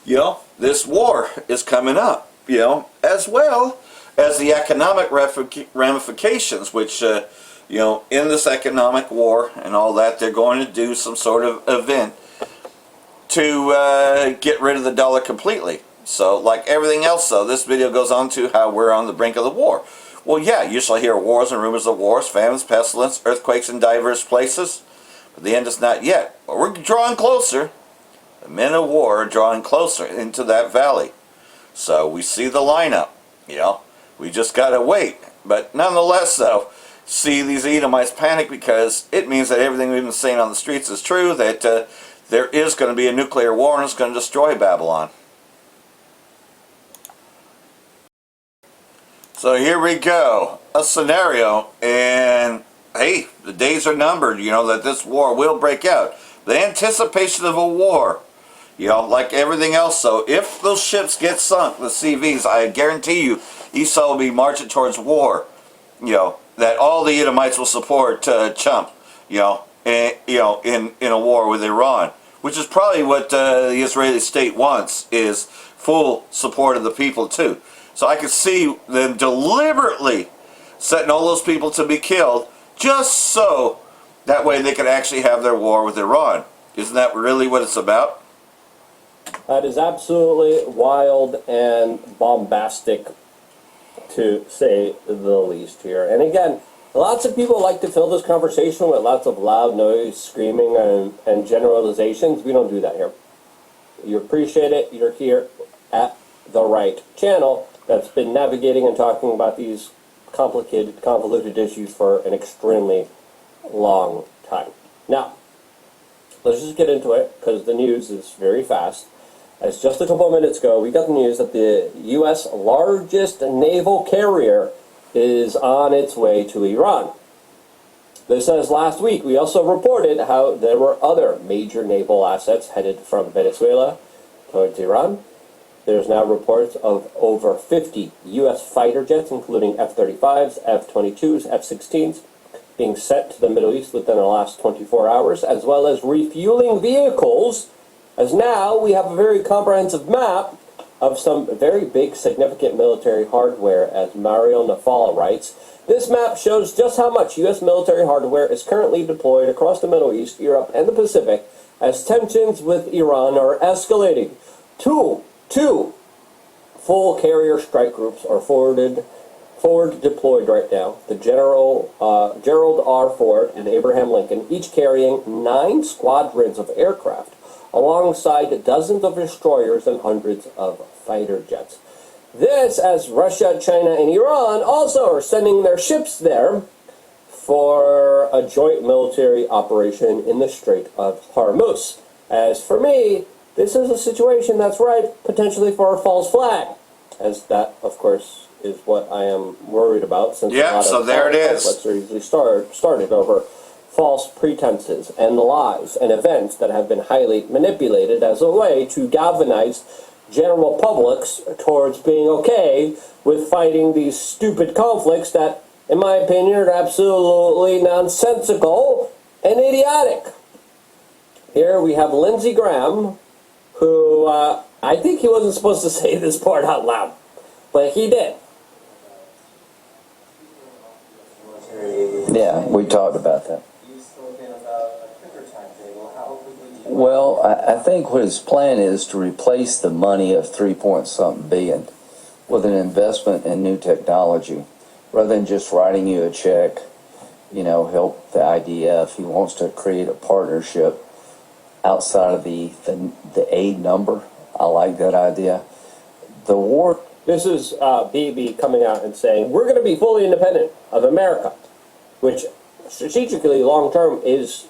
S1: you know, this war is coming up, you know, as well as the economic ramifications, which, you know, in this economic war and all that, they're going to do some sort of event to get rid of the dollar completely. So, like everything else, though, this video goes on to how we're on the brink of the war. Well, yeah, you shall hear wars and rumors of wars, famines, pestilence, earthquakes in diverse places. But the end is not yet. But we're drawing closer. The men of war are drawing closer into that valley. So, we see the lineup, you know. We just got to wait. But nonetheless, though, see these Edomites panic because it means that everything we've been saying on the streets is true, that there is going to be a nuclear war and it's going to destroy Babylon. So here we go, a scenario, and hey, the days are numbered, you know, that this war will break out. The anticipation of a war, you know, like everything else. So if those ships get sunk, the CVs, I guarantee you, Esau will be marching towards war, you know, that all the Edomites will support Chump, you know, and, you know, in a war with Iran, which is probably what the Israeli state wants, is full support of the people too. So I could see them deliberately setting all those people to be killed just so that way they could actually have their war with Iran. Isn't that really what it's about?
S13: That is absolutely wild and bombastic, to say the least here. And again, lots of people like to fill this conversation with lots of loud noise, screaming, and generalizations. We don't do that here. You appreciate it. You're here at the right channel that's been navigating and talking about these complicated, convoluted issues for an extremely long time. Now, let's just get into it, because the news is very fast. As just a couple of minutes ago, we got the news that the U.S. largest naval carrier is on its way to Iran. This says last week, we also reported how there were other major naval assets headed from Venezuela, towards Iran. There's now reports of over 50 U.S. fighter jets, including F-35s, F-22s, F-16s, being sent to the Middle East within the last 24 hours, as well as refueling vehicles, as now we have a very comprehensive map of some very big, significant military hardware, as Mario Nafal writes. This map shows just how much U.S. military hardware is currently deployed across the Middle East, Europe, and the Pacific, as tensions with Iran are escalating. Two full carrier strike groups are forward deployed right now. The Gerald R. Ford and Abraham Lincoln, each carrying 9 squadrons of aircraft, alongside dozens of destroyers and hundreds of fighter jets. This as Russia, China, and Iran also are sending their ships there for a joint military operation in the Strait of Hormuz. As for me, this is a situation that's ripe potentially for a false flag, as that, of course, is what I am worried about, since a lot
S1: so
S13: of
S1: there it is.
S13: conflicts are usually started over false pretenses and lies and events that have been highly manipulated as a way to galvanize general publics towards being okay with fighting these stupid conflicts that, in my opinion, are absolutely nonsensical and idiotic. Here we have Lindsey Graham, who I think he wasn't supposed to say this part out loud, but he did.
S14: Yeah, we talked about that. Well, I think what his plan is to replace the money of 3-point-something billion with an investment in new technology, rather than just writing you a check, help the IDF. He wants to create a partnership outside of the aid number. I like that idea. The war...
S13: This is Bibi coming out and saying, we're going to be fully independent of America, which strategically, long-term, is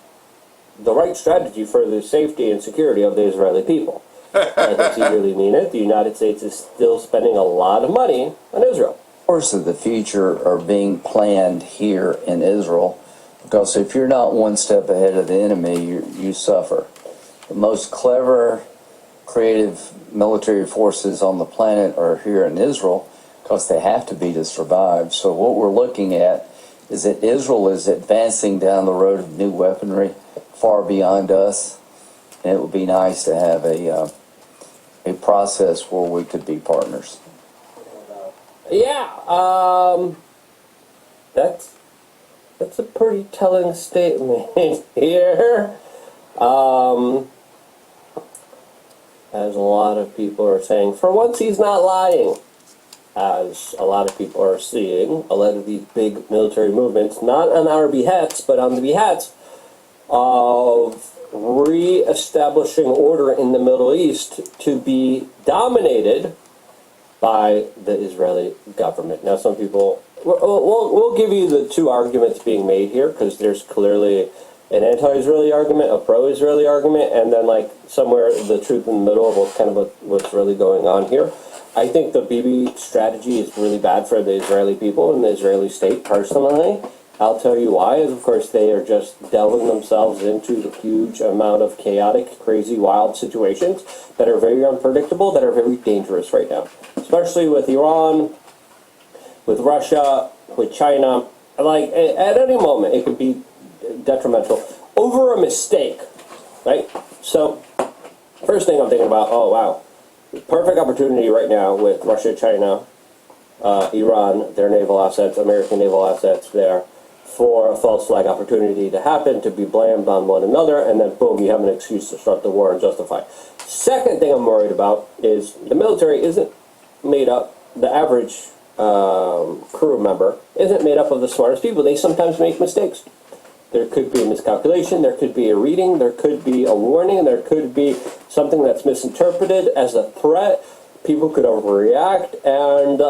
S13: the right strategy for the safety and security of the Israeli people. Does he really mean it? The United States is still spending a lot of money on Israel.
S14: Wars of the future are being planned here in Israel, because if you're not one step ahead of the enemy, you suffer. The most clever, creative military forces on the planet are here in Israel, because they have to be to survive. So what we're looking at is that Israel is advancing down the road of new weaponry far beyond us, and it would be nice to have a process where we could be partners.
S13: Yeah, that's a pretty telling statement here. As a lot of people are saying, for once he's not lying. As a lot of people are seeing, a lot of these big military movements, not on our behests, but on the behests of re-establishing order in the Middle East to be dominated by the Israeli government. Now, some people... We'll give you the two arguments being made here, because there's clearly an anti-Israeli argument, a pro-Israeli argument, and then, like, somewhere the truth in the middle of what's really going on here. I think the Bibi strategy is really bad for the Israeli people and the Israeli state, personally. I'll tell you why, is of course they are just delving themselves into the huge amount of chaotic, crazy, wild situations that are very unpredictable, that are very dangerous right now. Especially with Iran, with Russia, with China. Like, at any moment, it could be detrimental over a mistake, right? So, first thing I'm thinking about, oh wow, perfect opportunity right now with Russia, China, Iran, their naval assets, American naval assets there, for a false flag opportunity to happen, to be blamed on one another, and then boom, you have an excuse to start the war and justify. Second thing I'm worried about is the military isn't made up, the average crew member isn't made up of the smartest people. They sometimes make mistakes. There could be a miscalculation, there could be a reading, there could be a warning, there could be something that's misinterpreted as a threat. People could overreact, and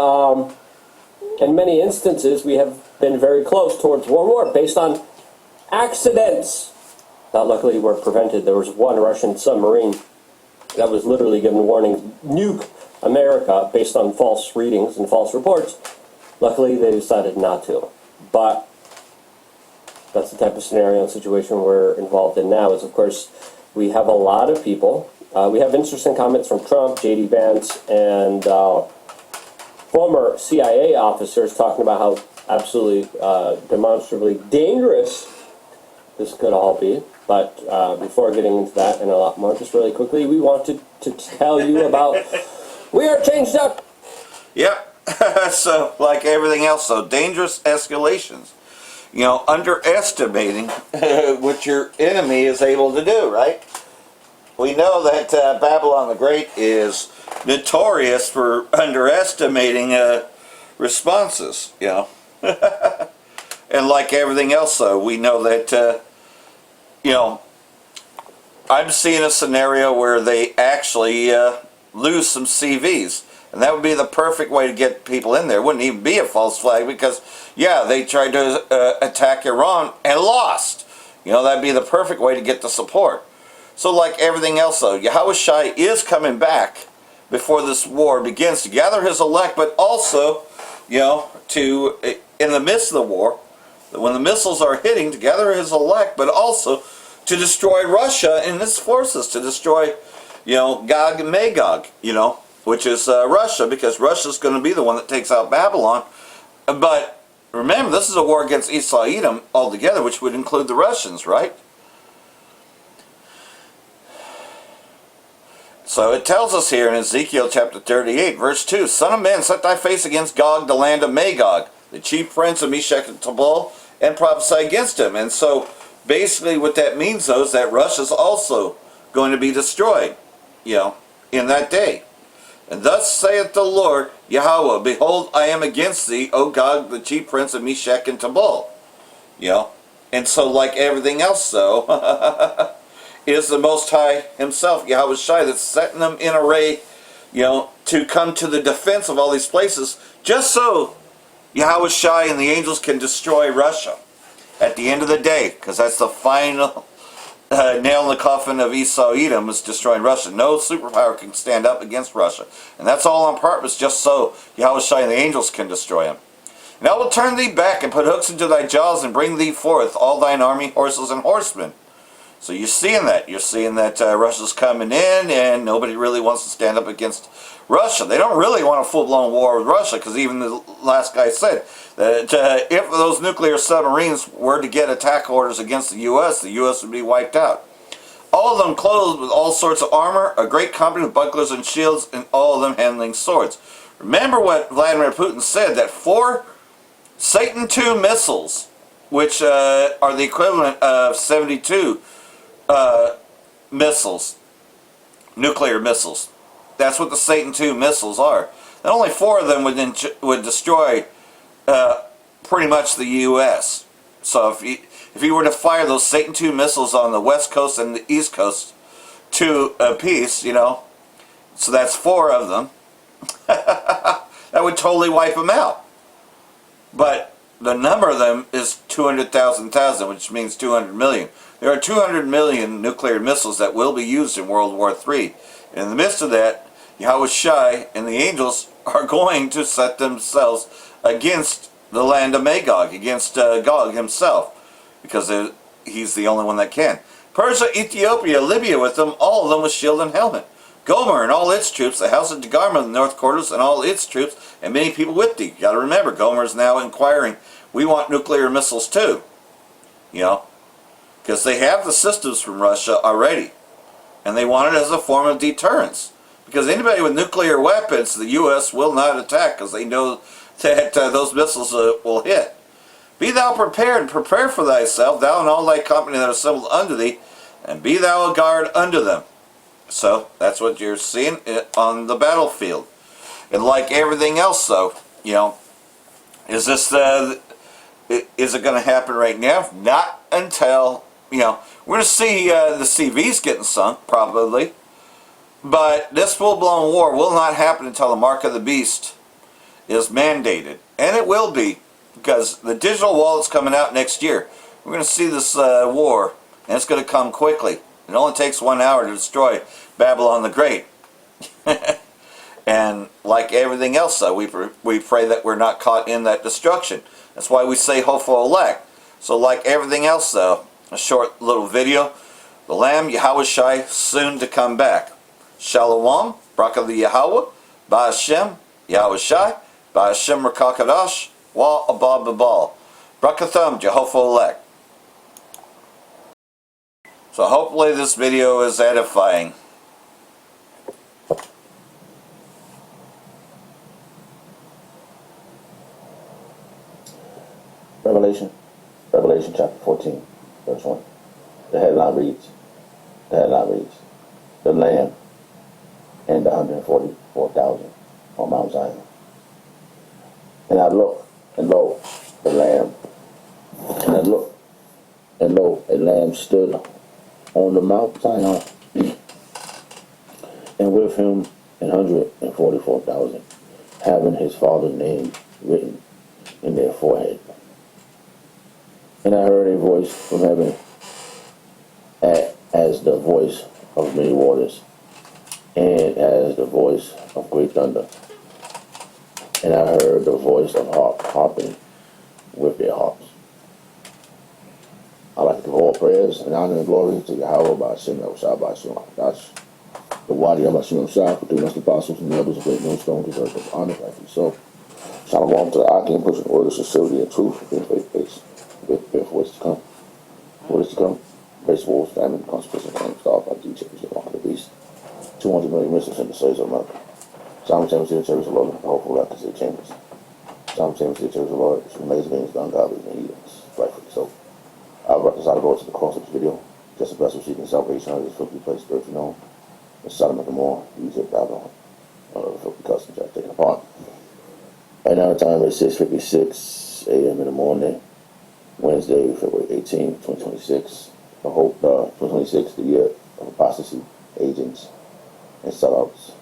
S13: in many instances we have been very close towards World War based on accidents that luckily were prevented. There was one Russian submarine that was literally given warnings, nuke America, based on false readings and false reports. Luckily they decided not to. But that's the type of scenario and situation we're involved in now, is of course we have a lot of people We have interesting comments from Trump, J.D. Vance, and former CIA officers talking about how absolutely demonstrably dangerous this could all be. But before getting into that and a lot more, just really quickly, we wanted to tell you about We Are Changed Up.
S1: Yep. So, like everything else, so dangerous escalations. You know, underestimating what your enemy is able to do, right? We know that Babylon the Great is notorious for underestimating responses, you know. And like everything else, though, we know that, you know, I'm seeing a scenario where they actually lose some CVs. And that would be the perfect way to get people in there. It wouldn't even be a false flag because, yeah, they tried to attack Iran and lost. You know, that'd be the perfect way to get the support. So like everything else, though, Yahushua is coming back before this war begins to gather his elect, but also, you know, to, in the midst of the war, when the missiles are hitting, to gather his elect, but also to destroy Russia and its forces, to destroy, you know, Gog and Magog, you know, which is Russia, because Russia's going to be the one that takes out Babylon. But remember, this is a war against Esau Edom altogether, which would include the Russians, right? So it tells us here in Ezekiel chapter 38, verse 2, Son of man, set thy face against Gog, the land of Magog, the chief prince of Meshech and Tubal, and prophesy against him. And so basically what that means, though, is that Russia's also going to be destroyed, you know, in that day. And thus saith the Lord Yahweh, behold, I am against thee, O Gog, the chief prince of Meshech and Tubal. You know, and so like everything else, though, is the Most High himself, Yahushua, that's setting them in array, you know, to come to the defense of all these places, just so Yahushua and the angels can destroy Russia at the end of the day, because that's the final nail in the coffin of Esau Edom, is destroying Russia. No superpower can stand up against Russia. And that's all on purpose, just so Yahushua and the angels can destroy him. And I will turn thee back and put hooks into thy jaws and bring thee forth all thine army, horses, and horsemen. So you're seeing that. You're seeing that Russia's coming in and nobody really wants to stand up against Russia. They don't really want a full-blown war with Russia, because even the last guy said that if those nuclear submarines were to get attack orders against the U.S. would be wiped out. All of them clothed with all sorts of armor, a great company with bucklers and shields, and all of them handling swords. Remember what Vladimir Putin said, that 4 Satan II missiles, which are the equivalent of 72 missiles, nuclear missiles. That's what the Satan II missiles are. And only 4 of them would destroy pretty much the U.S. So if you were to fire those Satan II missiles on the West Coast and the East Coast, 2 apiece, you know, so that's 4 of them, that would totally wipe them out. But the number of them is 200,000, which means 200 million. There are 200 million nuclear missiles that will be used in World War III. And in the midst of that, Yahushua and the angels are going to set themselves against the land of Magog, against Gog himself, because he's the only one that can. Persia, Ethiopia, Libya with them, all of them with shield and helmet. Gomer and all its troops, the house of Degarma in the north quarters and all its troops, and many people with thee. You got to remember, Gomer is now inquiring, we want nuclear missiles too. You know, because they have the systems from Russia already. And they want it as a form of deterrence. Because anybody with nuclear weapons, the U.S. will not attack, because they know that those missiles will hit. Be thou prepared, and prepare for thyself, thou and all thy company that are assembled unto thee, and be thou a guard unto them. So, that's what you're seeing on the battlefield. And like everything else, though, you know, is this, is it going to happen right now? Not until, you know, we're going to see the CVs getting sunk, probably. But this full-blown war will not happen until the mark of the beast is mandated. And it will be, because the digital wallet's coming out next year. We're going to see this war, and it's going to come quickly. It only takes 1 hour to destroy Babylon the Great. And like everything else, though, we pray that we're not caught in that destruction. That's why we say hopeful elect. So like everything else, though, a short little video, the Lamb Yahushua soon to come back. Shalom, Bracha Yahweh, Ba'Hashem, Yahweh Shai, Ba'Hashem Rakakadash, Wa Abba Babal. Brakatham, Jehovah Elect. So hopefully this video is edifying.
S15: Revelation chapter 14, verse 1. The headline reads, the Lamb and the 144,000 on Mount Zion. And I looked, and lo, the Lamb. And I looked, and lo, a Lamb stood on the Mount Zion, and with him 144,000, having his Father's name written in their forehead. And I heard a voice from heaven as the voice of many waters, and as the voice of great thunder. And I heard the voice of harping with their harps. I like to give all prayers and honor and glory to Yahweh by Hashem, Yahweh by Hashem, the Wadi Yamashim Shah, for doing us the apostles and the others of great millstones, deserve of honor, rightfully so. Shalom to the Akim, pushing orders of sincerity and truth, against faith-based. For what's to come. What is to come? Race wars, famine, consequences, and starved by D-chippers, the mark of the beast. 200 million missiles in the slaves of America. Simultaneously, the church of Lord, the hopeful records of the chambers. Simultaneously, the church of Lord, it's amazing things, the ungodly, and heathens. Rightfully so. I'll reconcile the Lord to the cross of this video. Just a blessing seeking salvation out of this filthy place, spiritual known. The Sodom and Gomorrah, Egypt, Babylon. All of the filthy customs I've taken apart. Right now, the time is 6:56 a.m. in the morning. Wednesday, February 18, 2026. I hope 2026, the year of apostasy, agents, and sellouts,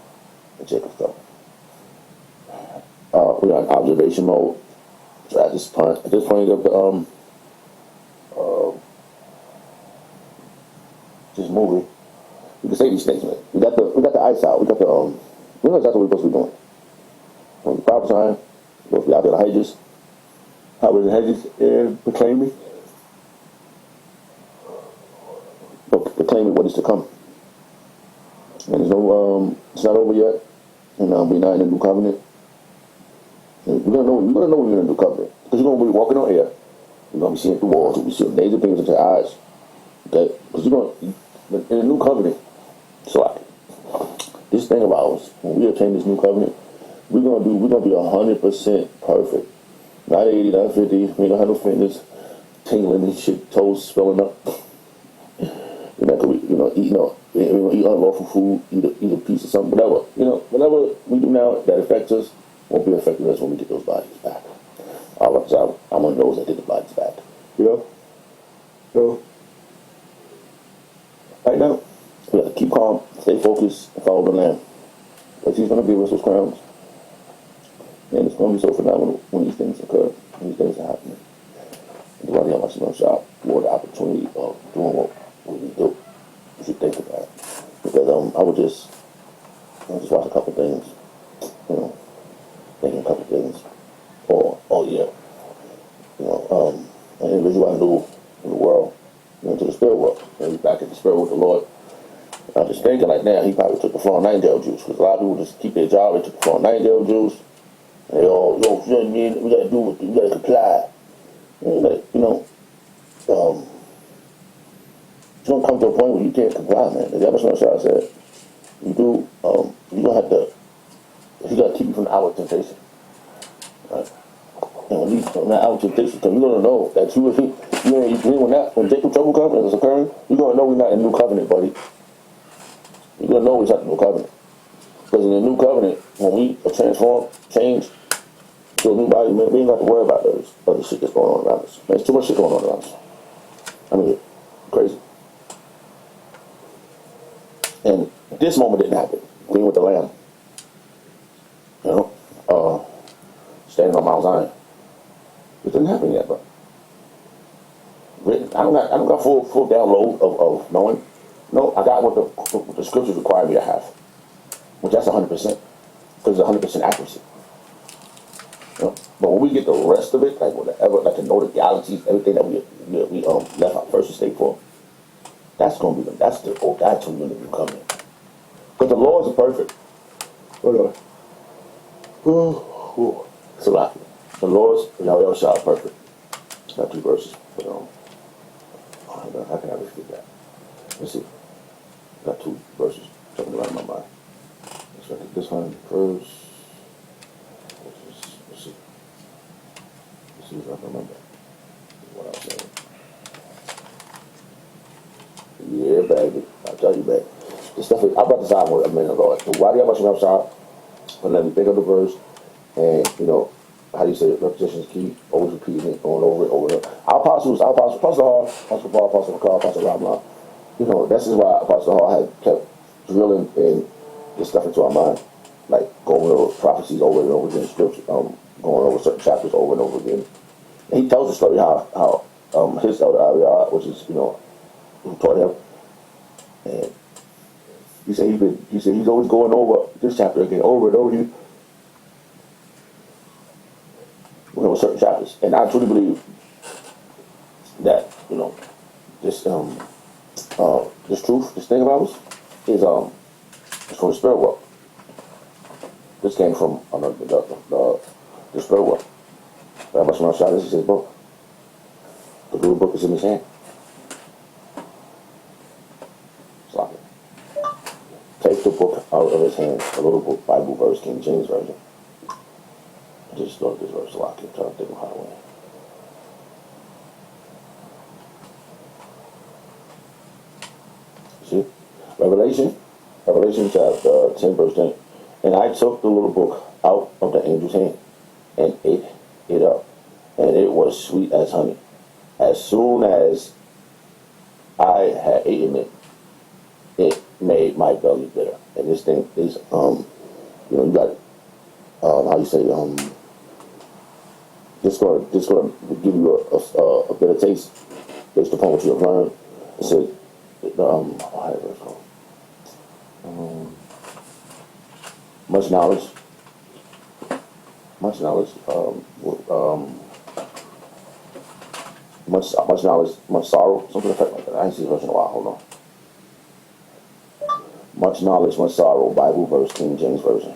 S15: and Jacob stuff. We're on observation mode. So at this point of the this movie, we can say these things, man. We got the ice out. We got the we know exactly what we're supposed to be doing. When the proper time, we're supposed to be out there in the hedges. Out in the hedges and proclaiming what is to come. And there's no it's not over yet. And we're not in the new covenant. And you're gonna know we're in the new covenant. Because you're gonna be walking on air. You're gonna be seeing through walls, you'll be seeing laser beams into your eyes. Okay? Because you're gonna in the new covenant, so like this thing about us, when we obtain this new covenant, we're gonna be 100% perfect. Not 80, not 50, we ain't gonna have no fingers tingling and shit, toes swelling up. We're not gonna eat unlawful food, eat a piece of something, whatever. Whatever we do now that affects us won't be affecting us when we get those bodies back. I'm one of those that get the bodies back. So right now, we have to keep calm, stay focused, and follow the Lamb. Because he's gonna give us those crowns. And it's going to be so phenomenal when these things occur, when these things are happening. And the Wadi Yamashim Shah, more the opportunity of doing what we do. You should think about it. Because I just watch a couple things, thinking a couple things all year. An individual I knew in the world, to the spirit world. He's back in the spirit with the Lord. I'm just thinking like now, he probably took the Florida Nightingale juice. Because a lot of people just keep their job, they took the Florida Nightingale juice. They all, you know what I mean? We gotta do what we gotta comply. It's gonna come to a point where you can't comply, man. That's what I said. You gonna have to, you gotta keep you from the hour of temptation. Right? And when that hour of temptation comes, you're gonna know that when Jacob trouble comes and it's occurring, you're gonna know we're not in the new covenant, buddy. You're gonna know we're not in the new covenant. Because in the new covenant, when we are transformed, changed to a new body, man, we ain't got to worry about other shit that's going on around us. There's too much shit going on around us. I mean, crazy. And this moment didn't happen. Being with the Lamb. Standing on Mount Zion. It didn't happen yet, bro. I don't got full download of knowing. No, I got what the scriptures require me to have. Which that's 100%. Because it's 100% accuracy. But when we get the rest of it, like whatever, like to know the galaxies, everything that we left our first estate for, that's when you're going to be coming. Because But the laws are perfect. Hold on. It's a lot. The laws, y'all shot are perfect. Got 2 verses. But, how can I forget that? Let's see. Got 2 verses. Something right in my mind. Let's look at this one first. Let's see. Let's see if I can remember what I was saying. Yeah, baby. I'll tell you, baby. The stuff is, I brought this out a minute ago. So why do you have much outside? And then pick up the verse, and how do you say it? Repetition is key. Always repeating it, going over it, over it. Our apostles, Apostle Hall, Apostle Paul, Apostle McCall, Apostle Ramla. This is why Apostle Hall had kept drilling in this stuff into our mind, like going over prophecies over and over again, scripture, going over certain chapters over and over again. And he tells the story how his elder Ariah, which is who taught him, and he said he's always going over this chapter again, over and over again. Certain chapters, and I truly believe that this this truth, this thing about us, is it's from the spirit world. This came from the spirit world. Rabbi Shimon Shah, this is his book. The little book is in his hand. Stop it. Take the book out of his hand. A little book, Bible verse, King James version. I just thought this verse a lot. I'm trying to think of how to win. See? Revelation chapter 10, verse 10. And I took the little book out of the angel's hand and ate it up. And it was sweet as honey. As soon as I had eaten it, it made my belly bitter. And this thing is, you got, how you say, Just going to give you a bit of taste based upon what you have learned. It said, much knowledge, much knowledge, much sorrow, something like that. I ain't seen this in a while. Hold on. Much knowledge, much sorrow. Bible verse, King James version.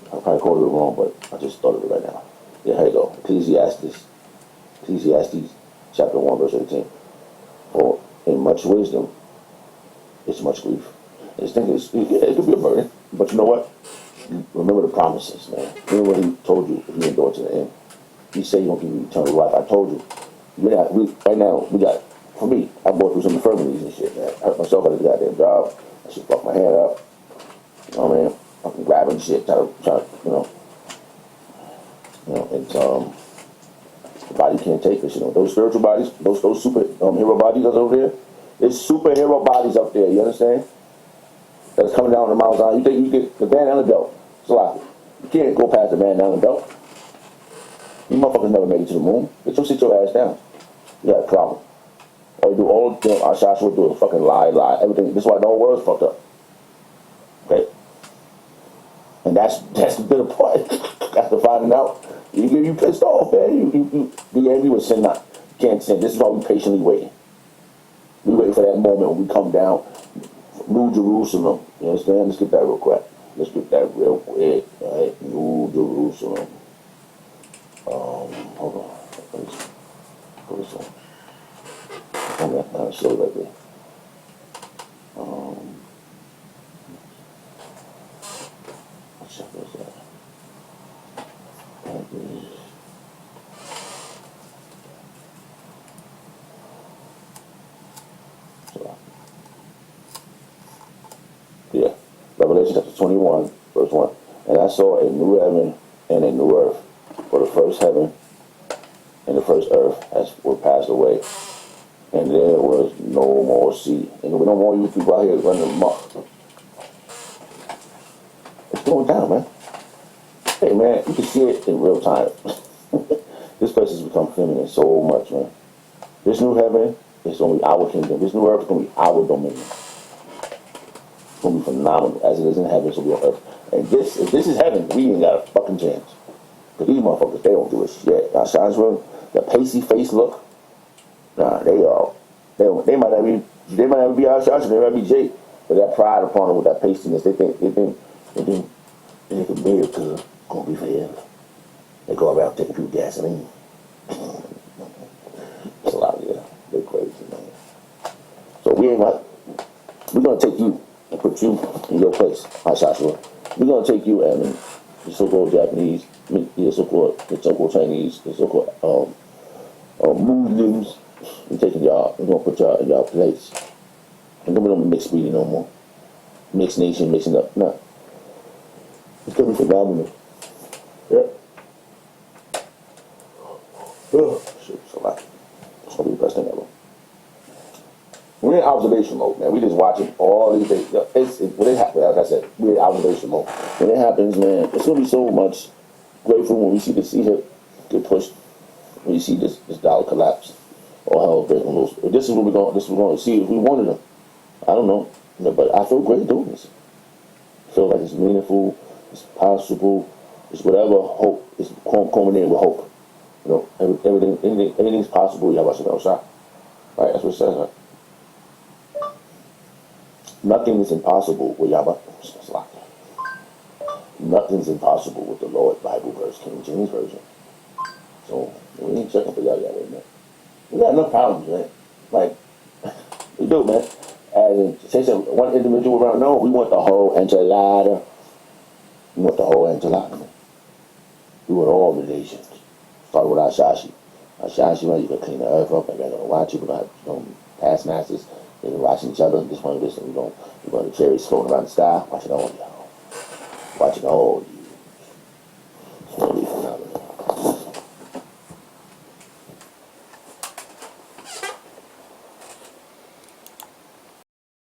S15: I probably quoted it wrong, but I just thought of it right now. Yeah, here you go. Ecclesiastes chapter 1, verse 18. For in much wisdom, it's much grief. This thing is, it could be a burden, but you know what? Remember the promises, man. Remember what he told you if you endure to the end. He said he's going to give you eternal life. I told you. Right now, for me, I go through some infirmities and shit, man. I hurt myself at this goddamn job. I should fuck my hand up. You know what I mean? I'm grabbing shit, trying to, and the body can't take this, Those spiritual bodies, those super hero bodies that's over there, there's superhero bodies up there, you understand? That's coming down the mountain. You think you get the man down the belt. It's a lot. You can't go past the man down the belt. You motherfuckers never made it to the moon. Get your sit your ass down. You got a problem. Or you do all our shots will do a fucking lie, everything. This is why the whole world's fucked up. Okay? And that's the bitter part. After finding out, you pissed off, man. You be angry with sin not. You can't sin. This is why we patiently waiting. We wait for that moment when we come down. New Jerusalem. You understand? Let's get that real quick. Let's get that real quick. Alright? New Jerusalem. Hold on. Let's put this on. I'm gonna show right there. Let's check this out. Yeah. Revelation chapter 21, verse 1. And I saw a new heaven and a new earth. For the first heaven and the first earth were passed away. And there was no more sea. And we don't want you people out here running amok. It's going down, man. Hey, man, you can see it in real time. This place has become feminine so much, man. This new heaven is going to be our kingdom. This new earth is going to be our dominion. It's going to be phenomenal. As it is in heaven, so will be on earth. And if this is heaven, we ain't got a fucking chance. Because these motherfuckers, they don't do a shit. Now, Shinesville, the pasty face look, nah, they might not be our shots, they might be Jake. But that pride upon them with that pastiness, they think they can live because it's gonna be forever. They go around taking people gasoline. It's a lot of they're crazy, man. So we're gonna take you and put you in your place, Joshua. We're gonna take you and the so-called Japanese, the so-called Chinese, the so-called Muslims. We're taking y'all. We're gonna put y'all in y'all place. And then we don't mix breeding no more. Mixed nation, mixing up. No. It's gonna be phenomenal. Yeah. Oh, shit, it's a lot. It's gonna be the best thing ever. We're in observation mode, man. We just watching all these things. When it happens, like I said, we're in observation mode. When it happens, man, it's gonna be so much grateful when we see the C-hip get pushed, when you see this dollar collapse, or hell breaking loose. This is what we're going to see if we wanted them. I don't know, but I feel great doing this. I feel like it's meaningful, it's possible, it's whatever hope. It's culminating with hope. You know, anything's possible. You have a shot. Right? That's what it says. Right? Nothing is impossible with Yahweh. Nothing's impossible with the Lord Bible verse, King James Version. So we ain't checking for y'all right now. We got enough problems, man. Like, we do, man. As say one individual around, no, we want the whole enchilada. We want the whole enchilada, man. We want all the nations. Start with Ashashi. Ashashi, man, you can clean the earth up. Everybody's gonna watch you. We're gonna have past masters. They're watching each other. This one, this, and we're going to cherries floating around the sky. Watching all y'all. Watching all